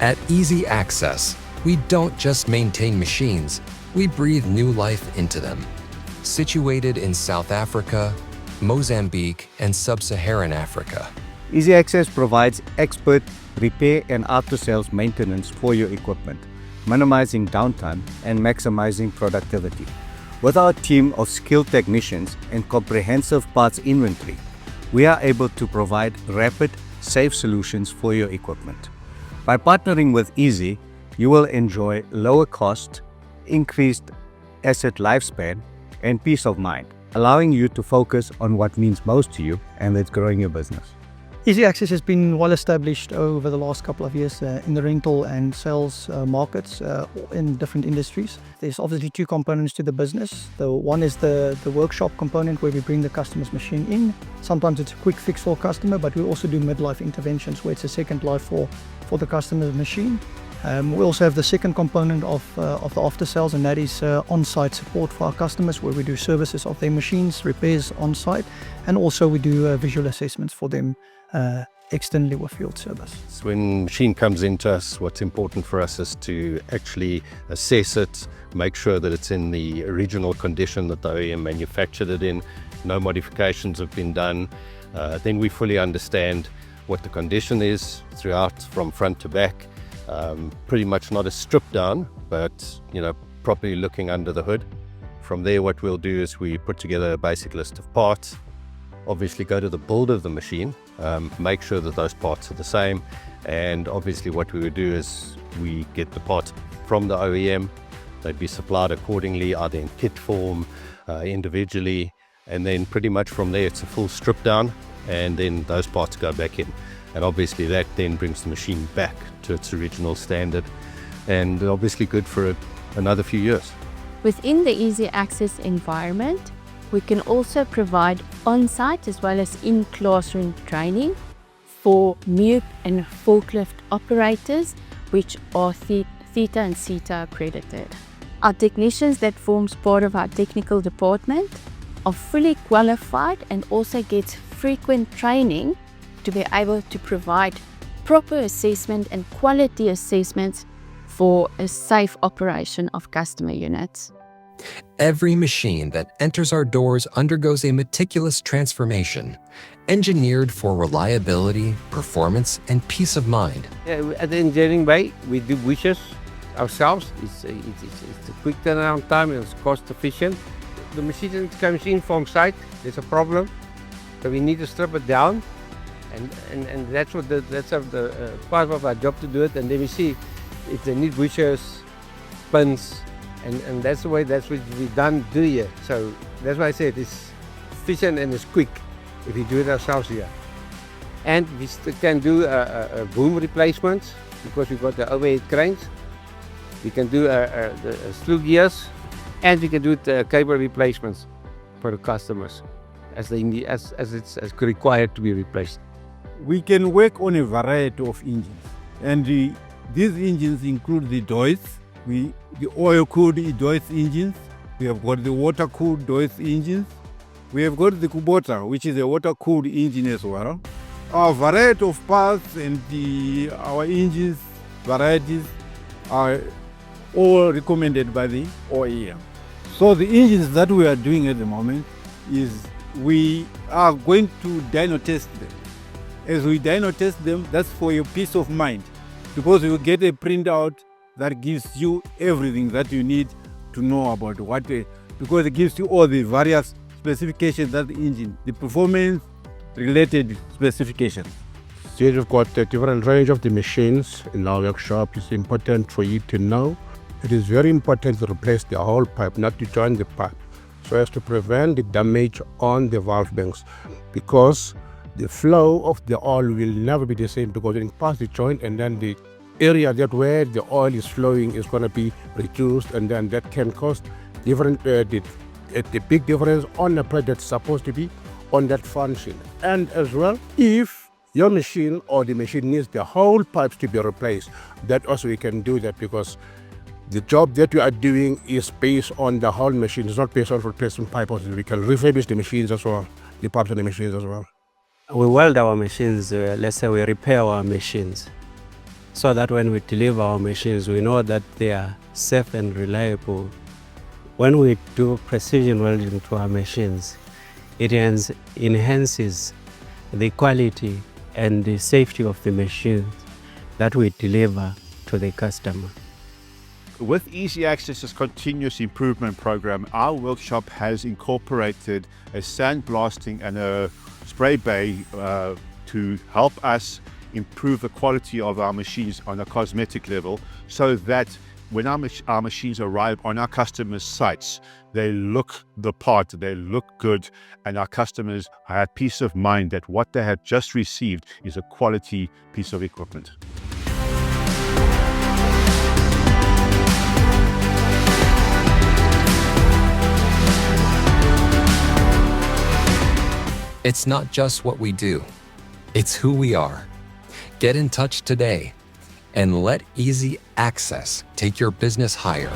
At Eazi Access, we don't just maintain machines, we breathe new life into them. Situated in South Africa, Mozambique, and Sub-Saharan Africa, Eazi Access provides expert repair and after-sales maintenance for your equipment, minimizing downtime and maximizing productivity. With our team of skilled technicians and comprehensive parts inventory, we are able to provide rapid, safe solutions for your equipment. By partnering with Eazi, you will enjoy lower cost, increased asset lifespan, and peace of mind, allowing you to focus on what means most to you, and that's growing your business. Eazi Access has been well established over the last couple of years in the rental and sales markets in different industries. There's obviously two components to the business. The one is the workshop component where we bring the customer's machine in. Sometimes it's a quick fix for a customer, but we also do midlife interventions where it's a second life for the customer's machine. We also have the second component of the after sales, and that is on-site support for our customers, where we do services of their machines, repairs on-site, and also we do visual assessments for them externally with field service. So when machine comes into us, what's important for us is to actually assess it, make sure that it's in the original condition that the OEM manufactured it in, no modifications have been done. Then we fully understand what the condition is throughout from front to back. Pretty much not a strip down, but properly looking under the hood. From there, what we'll do is we put together a basic list of parts, obviously go to the builder of the machine, make sure that those parts are the same, and obviously what we would do is we get the parts from the OEM. They'd be supplied accordingly, either in kit form, individually, and then pretty much from there it's a full strip down, and then those parts go back in. And obviously that then brings the machine back to its original standard, and obviously good for another few years. Within the Eazi Access environment, we can also provide on-site as well as in-classroom training for MUP and forklift operators, which are Theta and CETA accredited. Our technicians that forms part of our technical department are fully qualified and also get frequent training to be able to provide proper assessment and quality assessments for a safe operation of customer units. Every machine that enters our doors undergoes a meticulous transformation, engineered for reliability, performance, and peace of mind. At the engineering bay, we do wishes ourselves. It's a quick turnaround time and it's cost efficient. The machine comes in from site, there's a problem, so we need to strip it down, and that's the part of our job to do it. And then we see if they need wishes, pins, and that's the way that's what we do here. So that's why I say it is efficient and it's quick if we do it ourselves here. And we can do boom replacements because we've got the overhead cranes. We can do the slew gears, and we can do cable replacements for the customers as it's required to be replaced. We can work on a variety of engines, and these engines include the DOIS, the oil-cooled DOIS engines. We have got the water-cooled DOIS engines. We have got the Kubota, which is a water-cooled engine as well. Our variety of parts and our engines varieties are all recommended by the OEM. So the engines that we are doing at the moment is we are going to dyno test them. As we dyno test them, that's for your peace of mind, because you get a printout that gives you everything that you need to know about because it gives you all the various specifications of the engine, the performance related specifications. Since we've got a different range of the machines in our workshop, it's important for you to know it is very important to replace the whole pipe, not to join the pipe, so as to prevent the damage on the valve banks, because the flow of the oil will never be the same, because it passes the joint and then the area that where the oil is flowing is going to be reduced, and then that can cause different the big difference on the pipe that's supposed to be on that function. And as well, if your machine or the machine needs the whole pipes to be replaced, that also we can do that, because the job that you are doing is based on the whole machine. It's not based on replacement pipe. Also, we can refurbish the machines as well, the pipes of the machines as well. We weld our machines, let's say we repair our machines. so that when we deliver our machines, we know that they are safe and reliable. When we do precision welding to our machines, it enhances the quality and the safety of the machines that we deliver to the customer. With Eazi Access's continuous improvement program, our workshop has incorporated a sandblasting and a spray bay to help us improve the quality of our machines on a cosmetic level, so that when our machines arrive on our customers' sites, they look the part, they look good, and our customers have peace of mind that what they have just received is a quality piece of equipment. It's not just what we do, it's who we are. Get in touch today and let Eazi Access take your business higher.